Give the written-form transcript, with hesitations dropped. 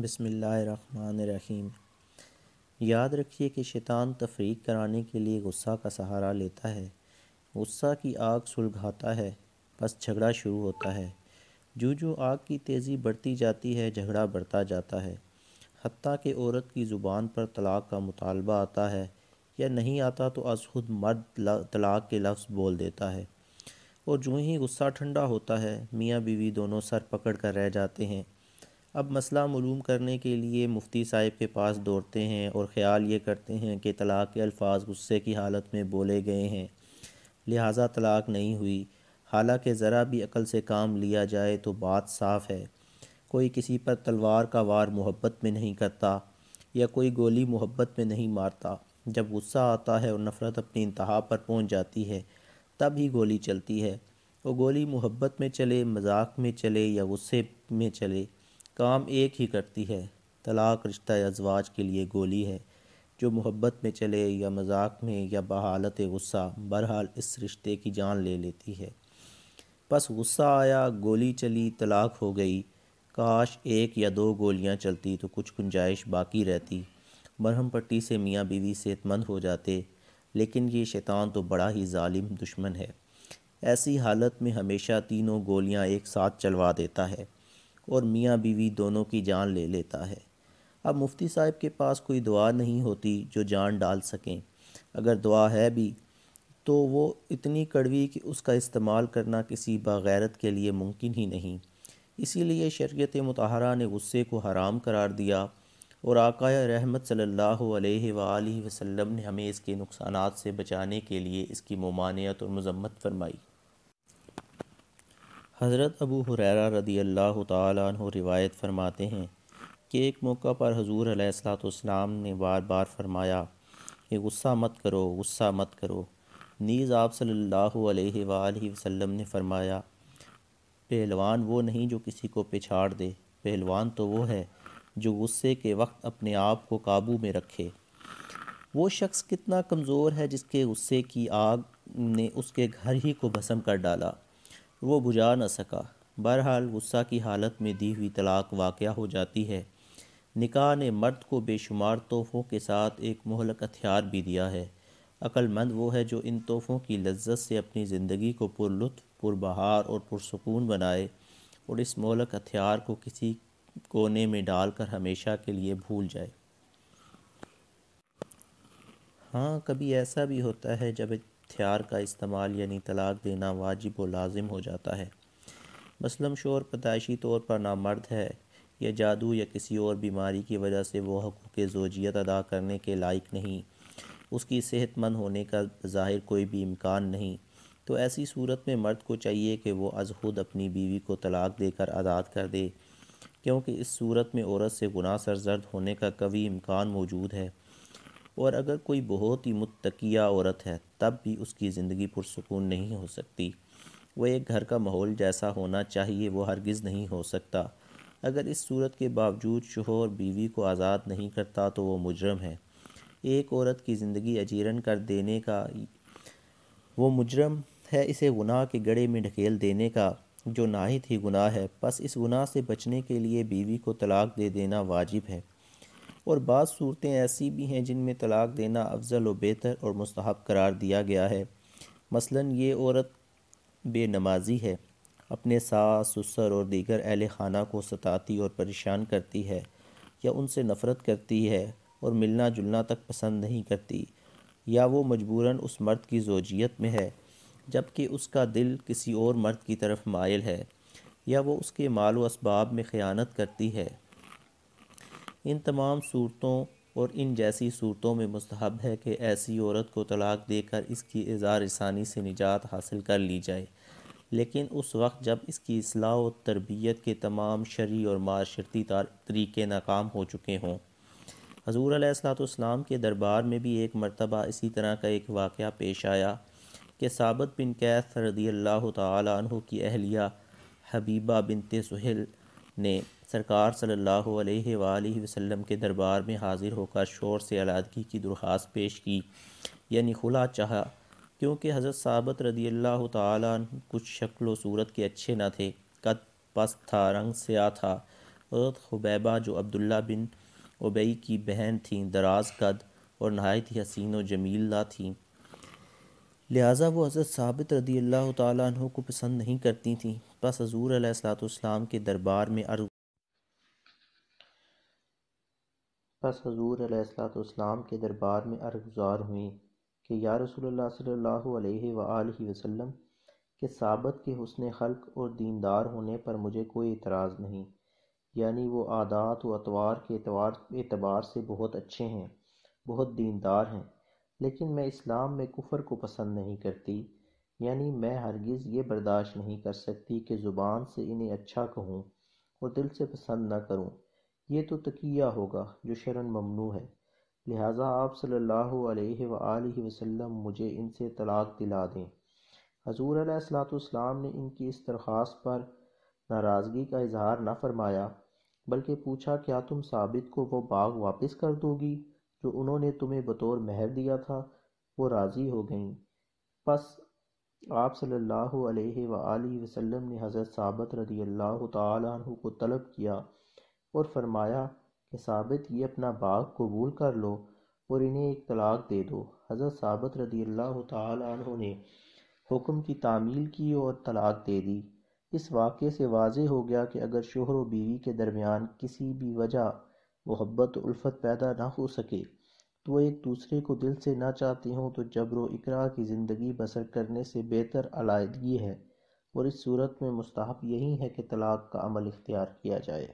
بسم اللہ الرحمن الرحیم۔ یاد رکھیے کہ شیطان تفریق کرانے کے لیے غصہ کا سہارا لیتا ہے۔ غصہ کی آگ سلگھاتا ہے، بس جھگڑا شروع ہوتا ہے۔ جو آگ کی تیزی بڑھتی جاتی ہے، جھگڑا بڑھتا جاتا ہے، حتیٰ کہ عورت کی زبان پر طلاق کا مطالبہ آتا ہے یا نہیں آتا تو از خود مرد طلاق کے لفظ بول دیتا ہے۔ اور جو ہی غصہ ٹھنڈا ہوتا ہے، میاں بیوی دونوں سر پکڑ کر رہ جاتے ہیں۔ اب مسئلہ معلوم کرنے کے لیے مفتی صاحب کے پاس دوڑتے ہیں اور خیال یہ کرتے ہیں کہ طلاق کے الفاظ غصے کی حالت میں بولے گئے ہیں، لہٰذا طلاق نہیں ہوئی۔ حالانکہ ذرا بھی عقل سے کام لیا جائے تو بات صاف ہے۔ کوئی کسی پر تلوار کا وار محبت میں نہیں کرتا یا کوئی گولی محبت میں نہیں مارتا۔ جب غصہ آتا ہے اور نفرت اپنی انتہا پر پہنچ جاتی ہے، تب ہی گولی چلتی ہے۔ وہ گولی محبت میں چلے، مذاق میں چلے یا غصے میں چلے، کام ایک ہی کرتی ہے۔ طلاق رشتہ ازواج کے لیے گولی ہے، جو محبت میں چلے یا مذاق میں یا بحالت غصہ، بہرحال اس رشتے کی جان لے لیتی ہے۔ بس غصہ آیا، گولی چلی، طلاق ہو گئی۔ کاش ایک یا دو گولیاں چلتی تو کچھ گنجائش باقی رہتی، مرہم پٹی سے میاں بیوی صحت مند ہو جاتے، لیکن یہ شیطان تو بڑا ہی ظالم دشمن ہے۔ ایسی حالت میں ہمیشہ تینوں گولیاں ایک ساتھ چلوا دیتا ہے اور میاں بیوی دونوں کی جان لے لیتا ہے۔ اب مفتی صاحب کے پاس کوئی دوا نہیں ہوتی جو جان ڈال سکیں۔ اگر دوا ہے بھی تو وہ اتنی کڑوی کہ اس کا استعمال کرنا کسی باغیرت کے لیے ممکن ہی نہیں۔ اسی لیے شریعت مطہرہ نے غصے کو حرام قرار دیا اور آقا رحمت صلی اللہ علیہ وآلہ وسلم نے ہمیں اس کے نقصانات سے بچانے کے لیے اس کی ممانعت اور مذمت فرمائی۔ حضرت ابو ہریرہ رضی اللہ تعالیٰ عنہ روایت فرماتے ہیں کہ ایک موقع پر حضور علیہ الصلوۃ والسلام نے بار بار فرمایا کہ غصہ مت کرو، غصہ مت کرو۔ نیز آپ صلی اللہ علیہ وآلہ وسلم نے فرمایا، پہلوان وہ نہیں جو کسی کو پچھاڑ دے، پہلوان تو وہ ہے جو غصے کے وقت اپنے آپ کو قابو میں رکھے۔ وہ شخص کتنا کمزور ہے جس کے غصے کی آگ نے اس کے گھر ہی کو بھسم کر ڈالا، وہ بجھا نہ سکا۔ بہرحال غصہ کی حالت میں دی ہوئی طلاق واقع ہو جاتی ہے۔ نکاح نے مرد کو بے شمار تحفوں کے ساتھ ایک مہلک ہتھیار بھی دیا ہے۔ عقل مند وہ ہے جو ان تحفوں کی لذت سے اپنی زندگی کو پرلطف، پربہار اور پرسکون بنائے اور اس مہلک ہتھیار کو کسی کونے میں ڈال کر ہمیشہ کے لیے بھول جائے۔ ہاں، کبھی ایسا بھی ہوتا ہے جب ہتھیار کا استعمال یعنی طلاق دینا واجب و لازم ہو جاتا ہے۔ مثلاً شوہر پیدائشی طور پر نامرد ہے یا جادو یا کسی اور بیماری کی وجہ سے وہ حقوق زوجیت ادا کرنے کے لائق نہیں، اس کی صحت مند ہونے کا بظاہر کوئی بھی امکان نہیں، تو ایسی صورت میں مرد کو چاہیے کہ وہ از خود اپنی بیوی کو طلاق دے کر آزاد کر دے، کیونکہ اس صورت میں عورت سے گناہ سرزد ہونے کا قوی امکان موجود ہے۔ اور اگر کوئی بہت ہی متقیہ عورت ہے تب بھی اس کی زندگی پرسکون نہیں ہو سکتی۔ وہ ایک گھر کا ماحول جیسا ہونا چاہیے وہ ہرگز نہیں ہو سکتا۔ اگر اس صورت کے باوجود شوہر بیوی کو آزاد نہیں کرتا تو وہ مجرم ہے۔ ایک عورت کی زندگی اجیرن کر دینے کا وہ مجرم ہے، اسے گناہ کے گڑھے میں ڈھکیل دینے کا، جو نہایت ہی گناہ ہے۔ پس اس گناہ سے بچنے کے لیے بیوی کو طلاق دے دینا واجب ہے۔ اور بعض صورتیں ایسی بھی ہیں جن میں طلاق دینا افضل و بہتر اور مستحب قرار دیا گیا ہے۔ مثلاً یہ عورت بے نمازی ہے، اپنے ساس، سسر اور دیگر اہل خانہ کو ستاتی اور پریشان کرتی ہے یا ان سے نفرت کرتی ہے اور ملنا جلنا تک پسند نہیں کرتی، یا وہ مجبوراً اس مرد کی زوجیت میں ہے جبکہ اس کا دل کسی اور مرد کی طرف مائل ہے، یا وہ اس کے مال و اسباب میں خیانت کرتی ہے۔ ان تمام صورتوں اور ان جیسی صورتوں میں مستحب ہے کہ ایسی عورت کو طلاق دے کر اس کی ایذا رسانی سے نجات حاصل کر لی جائے، لیکن اس وقت جب اس کی اصلاح و تربیت کے تمام شرعی اور معاشرتی طریقے ناکام ہو چکے ہوں۔ حضور علیہ الصلوۃ والسلام کے دربار میں بھی ایک مرتبہ اسی طرح کا ایک واقعہ پیش آیا کہ ثابت بن قیس رضی اللہ تعالی عنہ کی اہلیہ حبیبہ بنت سہیل نے سرکار صلی اللہ علیہ وآلہ وسلم کے دربار میں حاضر ہو کر شوہر سے علیحدگی کی درخواست پیش کی، یعنی خلا چاہا، کیونکہ حضرت ثابت رضی اللہ تعالیٰ عنہ کچھ شکل و صورت کے اچھے نہ تھے، قد پست تھا، رنگ سیاہ تھا، حضرت خبیبہ جو عبداللہ بن ابی کی بہن تھیں دراز قد اور نہایت ہی حسین و جمیلہ تھیں، لہٰذا وہ حضرت ثابت رضی اللہ تعالیٰ عنہ کو پسند نہیں کرتی تھیں۔ بس حضور علیہ السلام کے دربار میں عرض گزار ہوئیں کہ یا رسول اللہ صلی اللہ علیہ وآلہ وسلم کہ ثابت کے حسن خلق اور دیندار ہونے پر مجھے کوئی اعتراض نہیں، یعنی وہ عادات و اطوار کے اعتبار سے بہت اچھے ہیں، بہت دیندار ہیں، لیکن میں اسلام میں کفر کو پسند نہیں کرتی، یعنی میں ہرگز یہ برداشت نہیں کر سکتی کہ زبان سے انہیں اچھا کہوں اور دل سے پسند نہ کروں، یہ تو تقیہ ہوگا جو شرعاً ممنوع ہے، لہٰذا آپ صلی اللہ علیہ وآلہ وسلم مجھے ان سے طلاق دلا دیں۔ حضور علیہ السلام نے ان کی اس درخواست پر ناراضگی کا اظہار نہ فرمایا، بلکہ پوچھا کیا تم ثابت کو وہ باغ واپس کر دو گی جو انہوں نے تمہیں بطور مہر دیا تھا؟ وہ راضی ہو گئیں۔ پس آپ صلی اللہ علیہ وآلہ وسلم نے حضرت ثابت رضی اللہ تعالیٰ عنہ کو طلب کیا اور فرمایا کہ ثابت یہ اپنا باغ قبول کر لو اور انہیں ایک طلاق دے دو۔ حضرت ثابت رضی اللہ تعالیٰ عنہ نے حکم کی تعمیل کی اور طلاق دے دی۔ اس واقعے سے واضح ہو گیا کہ اگر شوہر و بیوی کے درمیان کسی بھی وجہ محبت و الفت پیدا نہ ہو سکے تو وہ ایک دوسرے کو دل سے نہ چاہتے ہوں تو جبر و اکراہ کی زندگی بسر کرنے سے بہتر علیحدگی ہے، اور اس صورت میں مستحب یہی ہے کہ طلاق کا عمل اختیار کیا جائے۔